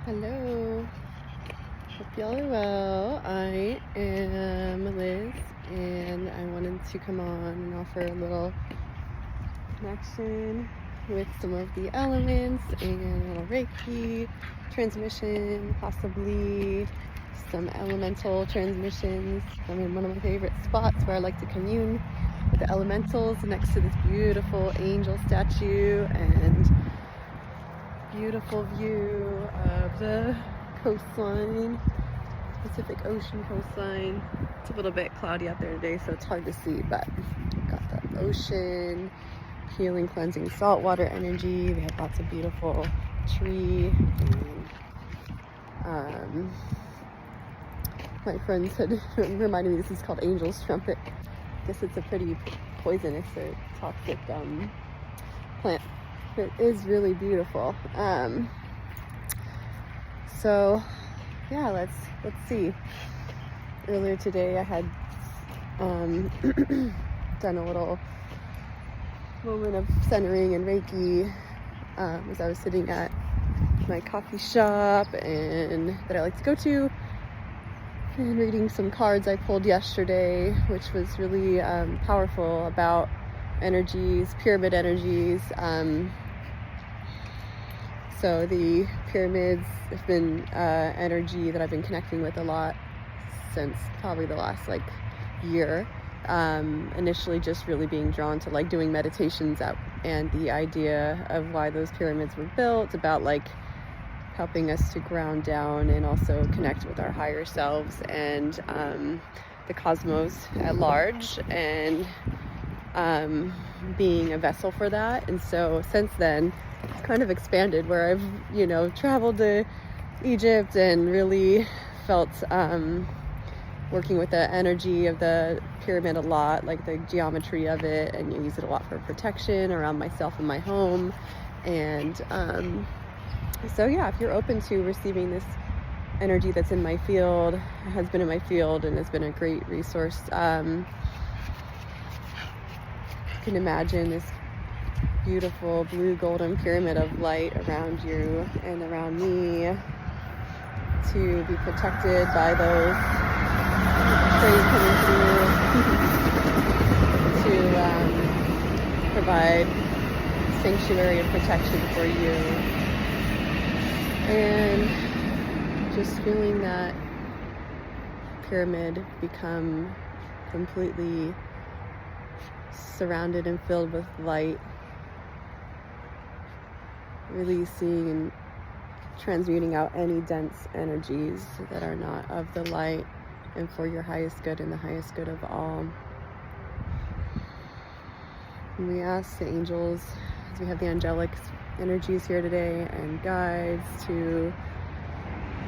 Hello, hope y'all are well. I am Liz, and I wanted to come on and offer a little connection with some of the elements and a little reiki transmission, possibly some elemental transmissions. I'm in one of my favorite spots where I like to commune with the elementals next to this beautiful angel statue and beautiful view of the coastline, Pacific Ocean coastline. It's a little bit cloudy out there today, so it's hard to see, but got the ocean, healing, cleansing, saltwater energy. We have lots of beautiful tree, and my friends had reminded me this is called Angel's Trumpet. I guess it's a pretty poisonous or toxic plant. It is really beautiful. So yeah, let's see. Earlier today I had done a little moment of centering and reiki as I was sitting at my coffee shop and that I like to go to, and reading some cards I pulled yesterday, which was really powerful about energies, pyramid energies. So the pyramids have been energy that I've been connecting with a lot since probably the last year. Initially just really being drawn to doing meditations and the idea of why those pyramids were built, about helping us to ground down and also connect with our higher selves and the cosmos at large, and being a vessel for that. And so since then it's kind of expanded, where I've traveled to Egypt and really felt working with the energy of the pyramid a lot, like the geometry of it, and use it a lot for protection around myself and my home. And so yeah, if you're open to receiving this energy that's in my field, has been in my field and has been a great resource, you can imagine this beautiful blue golden pyramid of light around you and around me, to be protected by those rays coming through to provide sanctuary of protection for you. And just feeling that pyramid become completely surrounded and filled with light, releasing and transmuting out any dense energies that are not of the light and for your highest good and the highest good of all. And we ask the angels, as we have the angelic energies here today and guides, to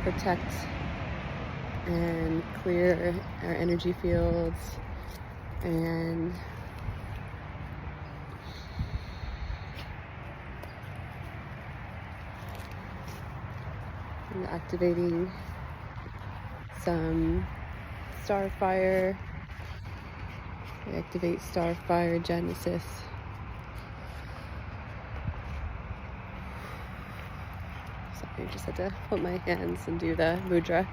protect and clear our energy fields and activating some starfire. We activate starfire Genesis. Sorry, I just had to put my hands and do the mudra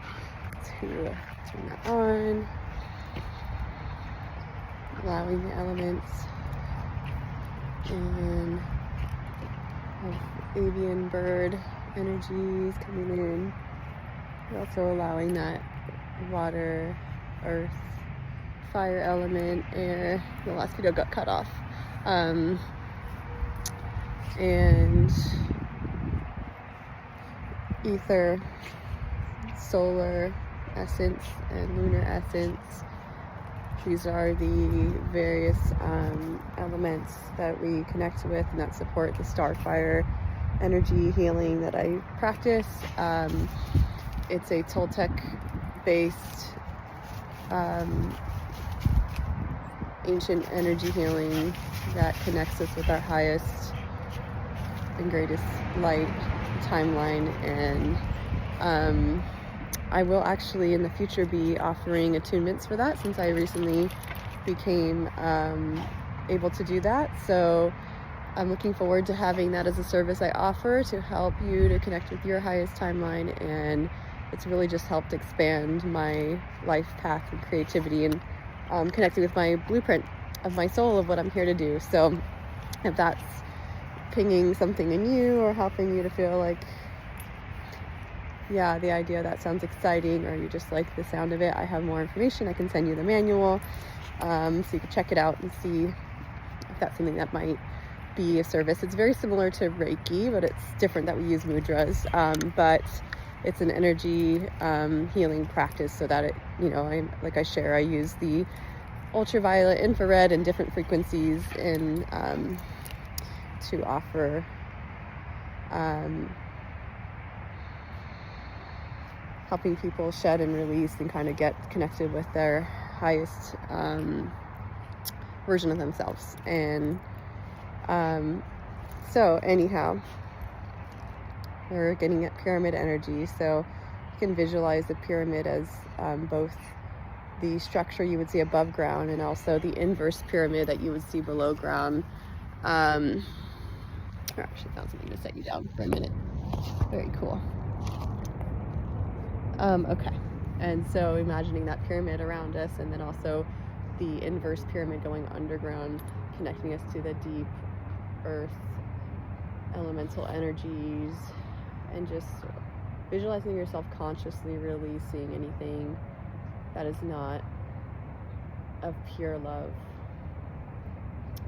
to turn that on. Allowing the elements and avian bird energies coming in. We're also allowing that water, earth, fire element, air. The last video got cut off. And ether, solar essence, and lunar essence. These are the various elements that we connect with and that support the starfire energy healing that I practice. It's a Toltec-based ancient energy healing that connects us with our highest and greatest light timeline. And I will actually in the future be offering attunements for that, since I recently became able to do that. So I'm looking forward to having that as a service I offer to help you to connect with your highest timeline, and it's really just helped expand my life path and creativity, and connecting with my blueprint of my soul of what I'm here to do. So if that's pinging something in you or helping you to feel like, yeah, the idea of that sounds exciting, or you just like the sound of it, I have more information. I can send you the manual, so you can check it out and see if that's something that might be a service. It's very similar to Reiki, but it's different that we use mudras, but it's an energy healing practice, so that it, I use the ultraviolet, infrared, and different frequencies in to offer helping people shed and release and kind of get connected with their highest version of themselves. And so anyhow, we're getting at pyramid energy. So you can visualize the pyramid as both the structure you would see above ground and also the inverse pyramid that you would see below ground. I actually found something to set you down for a minute. Very cool. Okay, and so imagining that pyramid around us, and then also the inverse pyramid going underground, connecting us to the deep earth elemental energies, and just visualizing yourself consciously releasing anything that is not of pure love.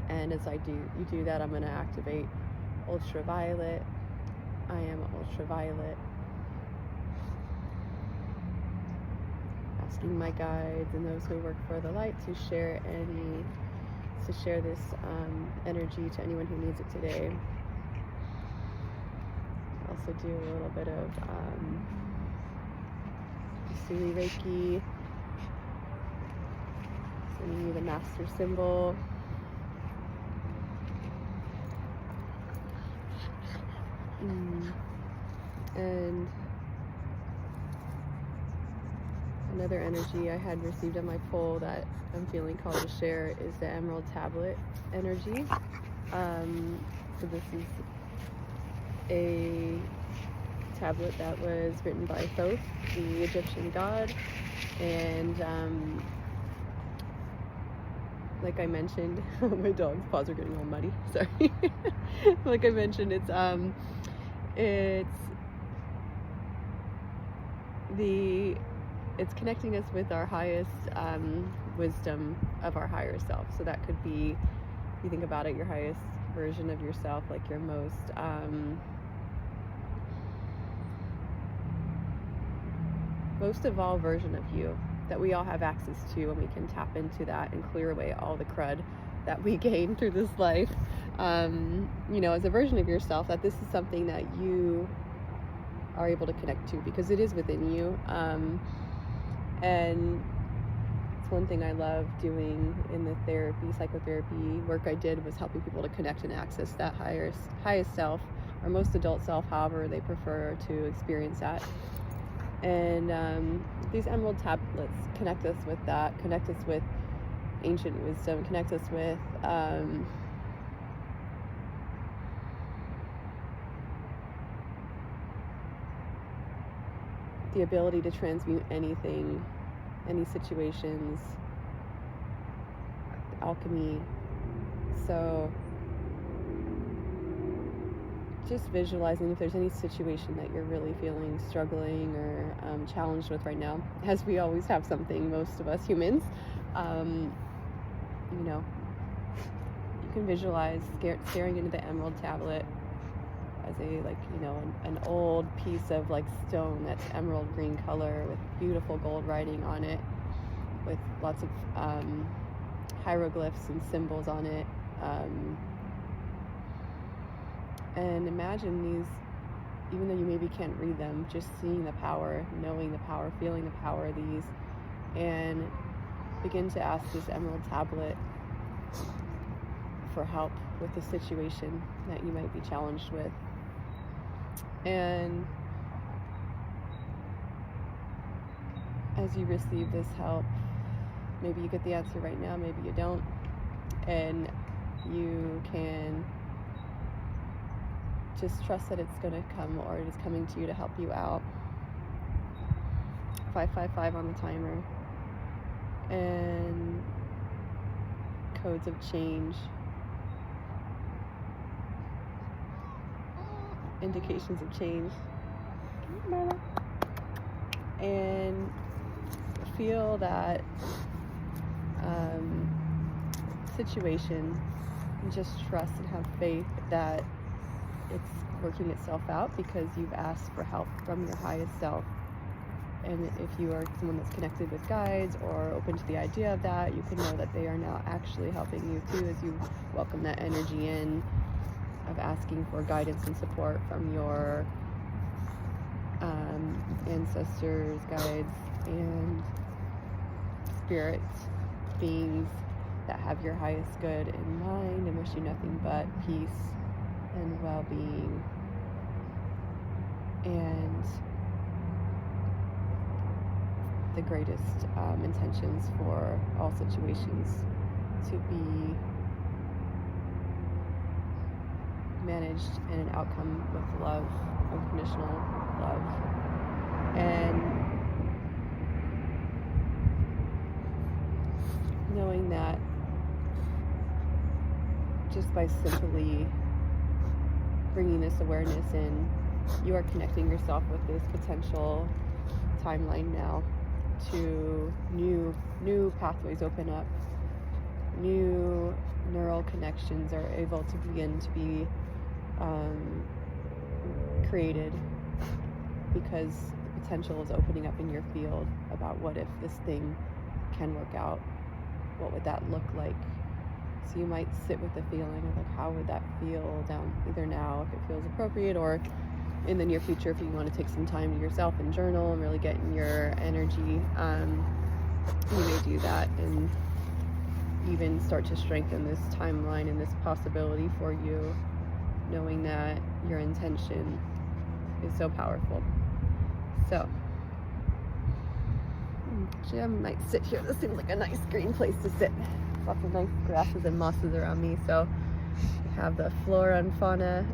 And as you do that, I'm going to activate ultraviolet. I am ultraviolet. Asking my guides and those who work for the light to share this energy to anyone who needs it today. Also do a little bit of Sui Reiki, sending you the master symbol. And another energy I had received on my pull that I'm feeling called to share is the emerald tablet energy. So this is a tablet that was written by Thoth, the Egyptian god, and like I mentioned, my dog's paws are getting all muddy. Sorry. Like I mentioned, it's connecting us with our highest wisdom of our higher self. So that could be, if you think about it, your highest version of yourself, like your most evolved version of you that we all have access to, and we can tap into that and clear away all the crud that we gain through this life, as a version of yourself, that this is something that you are able to connect to because it is within you. And it's one thing I love doing in the psychotherapy work I did, was helping people to connect and access that highest self, or most adult self, however they prefer to experience that. And these emerald tablets connect us with that, connect us with ancient wisdom, connect us with the ability to transmute anything, any situations, alchemy. So just visualizing if there's any situation that you're really feeling struggling or challenged with right now, as we always have something, most of us humans, you can visualize staring into the emerald tablet as an old piece of stone that's emerald green color with beautiful gold writing on it, with lots of hieroglyphs and symbols on it. And imagine these, even though you maybe can't read them, just seeing the power, knowing the power, feeling the power of these, and begin to ask this emerald tablet for help with the situation that you might be challenged with. And as you receive this help, maybe you get the answer right now, maybe you don't, and you can just trust that it's going to come, or it is coming to you to help you out. 555 on the timer. And codes of change. Indications of change. And feel that situation, and just trust and have faith that it's working itself out, because you've asked for help from your highest self. And if you are someone that's connected with guides or open to the idea of that, you can know that they are now actually helping you too, as you welcome that energy in of asking for guidance and support from your ancestors, guides, and spirit beings that have your highest good in mind and wish you nothing but peace and well-being, and the greatest intentions for all situations to be managed in an outcome with love, unconditional love. And knowing that just by simply bringing this awareness in, you are connecting yourself with this potential timeline now to new pathways open up, new neural connections are able to begin to be created, because the potential is opening up in your field about what if this thing can work out, what would that look like. So you might sit with the feeling of like, how would that feel down either now if it feels appropriate, or in the near future if you want to take some time to yourself and journal and really get in your energy. You may do that and even start to strengthen this timeline and this possibility for you, knowing that your intention is so powerful. So actually I might sit here. This seems like a nice green place to sit. Lots of nice grasses and mosses around me, so we have the flora and fauna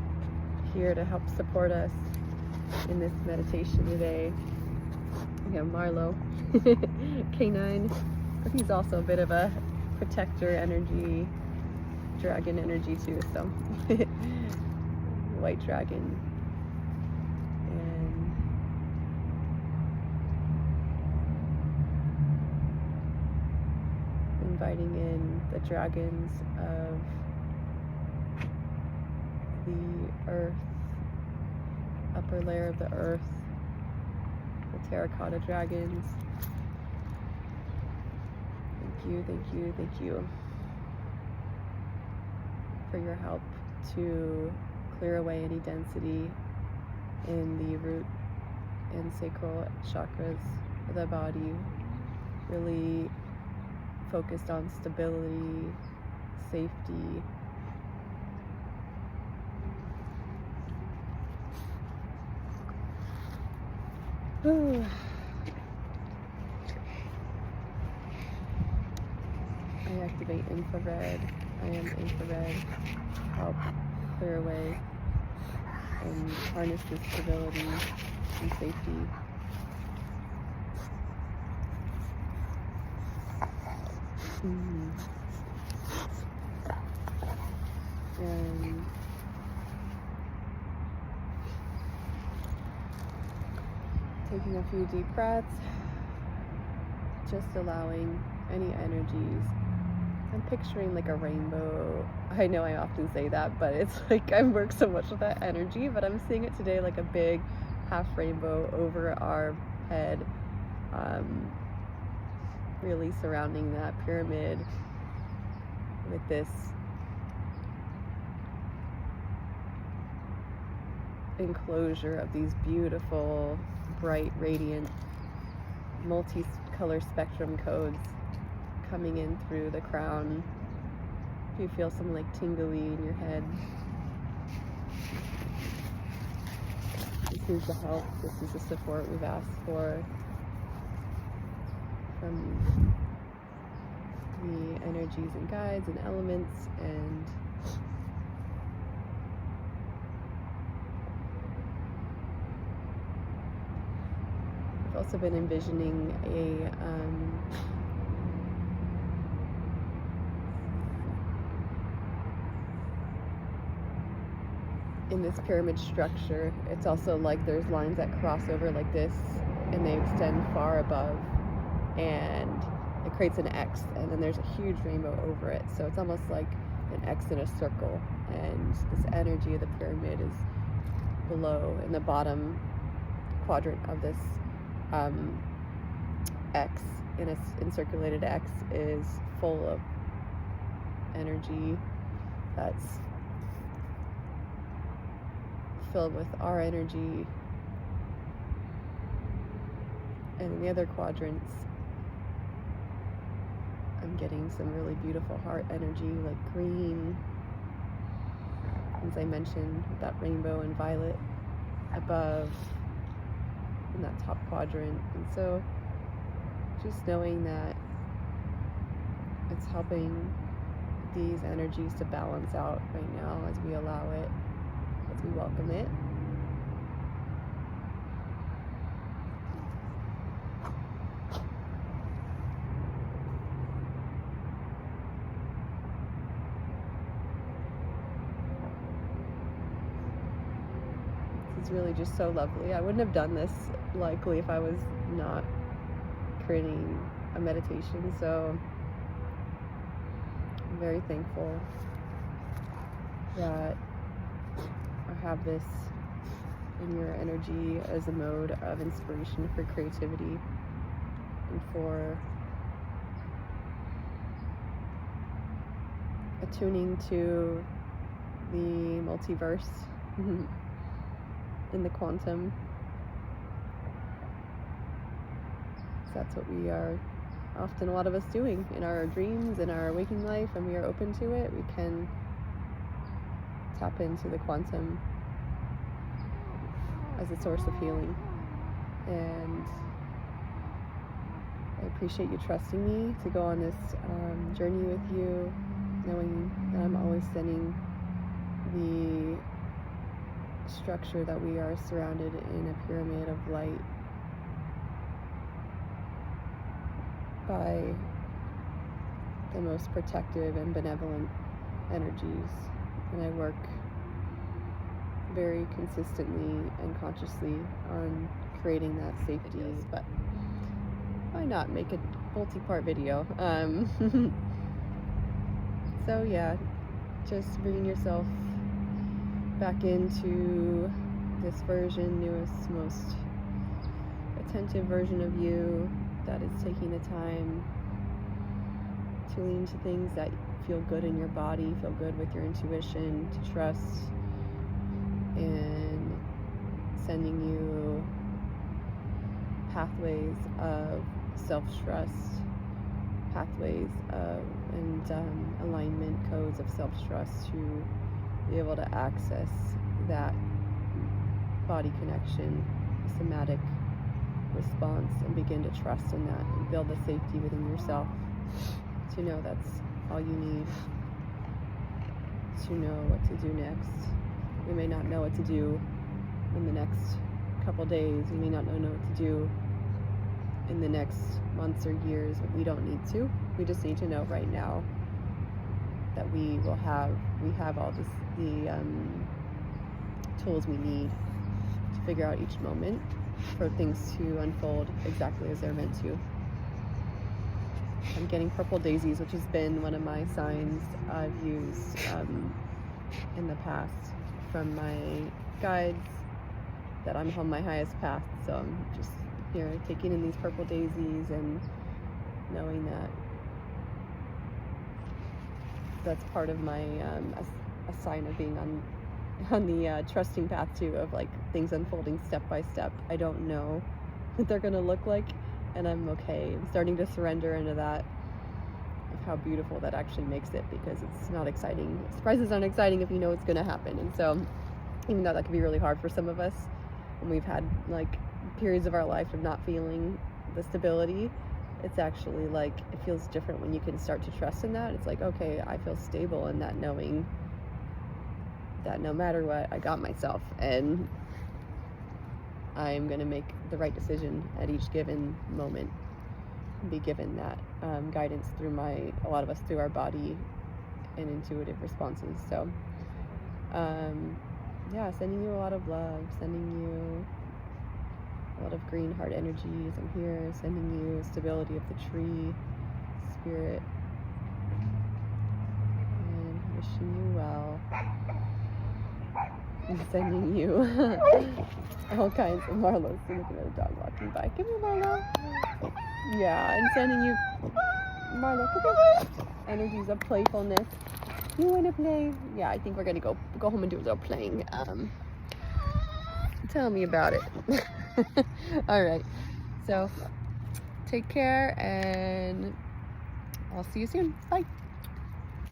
here to help support us in this meditation today. We have Marlowe, K9. He's also a bit of a protector energy, dragon energy too, so white dragon. And inviting in the dragons of the earth, upper layer of the earth, the terracotta dragons. Thank you for your help to clear away any density in the root and sacral chakras of the body, really focused on stability, safety, I activate infrared. I am infrared. Help clear away and harness this stability and safety. And taking a few deep breaths, just allowing any energies. I'm picturing like a rainbow. I know I often say that, but it's like I work so much with that energy, but I'm seeing it today like a big half rainbow over our head, really surrounding that pyramid with this enclosure of these beautiful, bright, radiant, multi-color spectrum codes coming in through the crown. If you feel some like tingly in your head, this is the help, this is the support we've asked for from the energies and guides and elements, and I've also been envisioning in this pyramid structure, it's also like there's lines that cross over like this, and they extend far above, and it creates an X, and then there's a huge rainbow over it. So it's almost like an X in a circle, and this energy of the pyramid is below in the bottom quadrant of this X, in a encirculated X, is full of energy that's filled with our energy. And in the other quadrants, I'm getting some really beautiful heart energy, like green, as I mentioned, with that rainbow and violet above in that top quadrant. And so just knowing that it's helping these energies to balance out right now as we allow it, as we welcome it. This is really just so lovely. I wouldn't have done this likely if I was not creating a meditation, so I'm very thankful that I have this in your energy as a mode of inspiration for creativity and for attuning to the multiverse in the quantum. So that's what we are often, a lot of us, doing in our dreams, in our waking life, and we are open to it. We can tap into the quantum as a source of healing. And I appreciate you trusting me to go on this journey with you, knowing that I'm always sending the structure that we are surrounded in a pyramid of light by the most protective and benevolent energies. And I work very consistently and consciously on creating that safety. But why not make a multi-part video? So yeah, just bringing yourself back into this version, newest, most attentive version of you that is taking the time to lean to things that feel good in your body, feel good with your intuition, to trust, and sending you pathways of self-trust, pathways of alignment, codes of self-trust, to be able to access that body connection, somatic response, and begin to trust in that and build the safety within yourself to know that's all you need to know what to do next. You may not know what to do in the next couple days. You may not know what to do in the next months or years. We don't need to. We just need to know right now that we have all the tools we need to figure out each moment for things to unfold exactly as they're meant to. I'm getting purple daisies, which has been one of my signs I've used in the past from my guides, that I'm on my highest path. So I'm just here taking in these purple daisies and knowing that that's part of my a sign of being on the trusting path too, of like things unfolding step by step. I don't know what they're gonna look like, and I'm okay. I'm starting to surrender into that, of how beautiful that actually makes it, because it's not exciting. Surprises aren't exciting if you know it's gonna happen. And so even though that can be really hard for some of us, and we've had like periods of our life of not feeling the stability, it's actually like, it feels different when you can start to trust in that. It's like, okay, I feel stable in that, knowing that no matter what, I got myself. And I'm going to make the right decision at each given moment, be given that guidance through a lot of us through our body and intuitive responses. So yeah, sending you a lot of love, sending you a lot of green heart energies. I'm here sending you stability of the tree, spirit, and wishing you well. I'm sending you all kinds of Marlo's looking at a dog walking by. Come here, Marlo. Yeah, I'm sending you Marlo, come here. Energies of playfulness. You wanna play? Yeah, I think we're gonna go home and do a little playing. Tell me about it. All right. So take care, and I'll see you soon. Bye.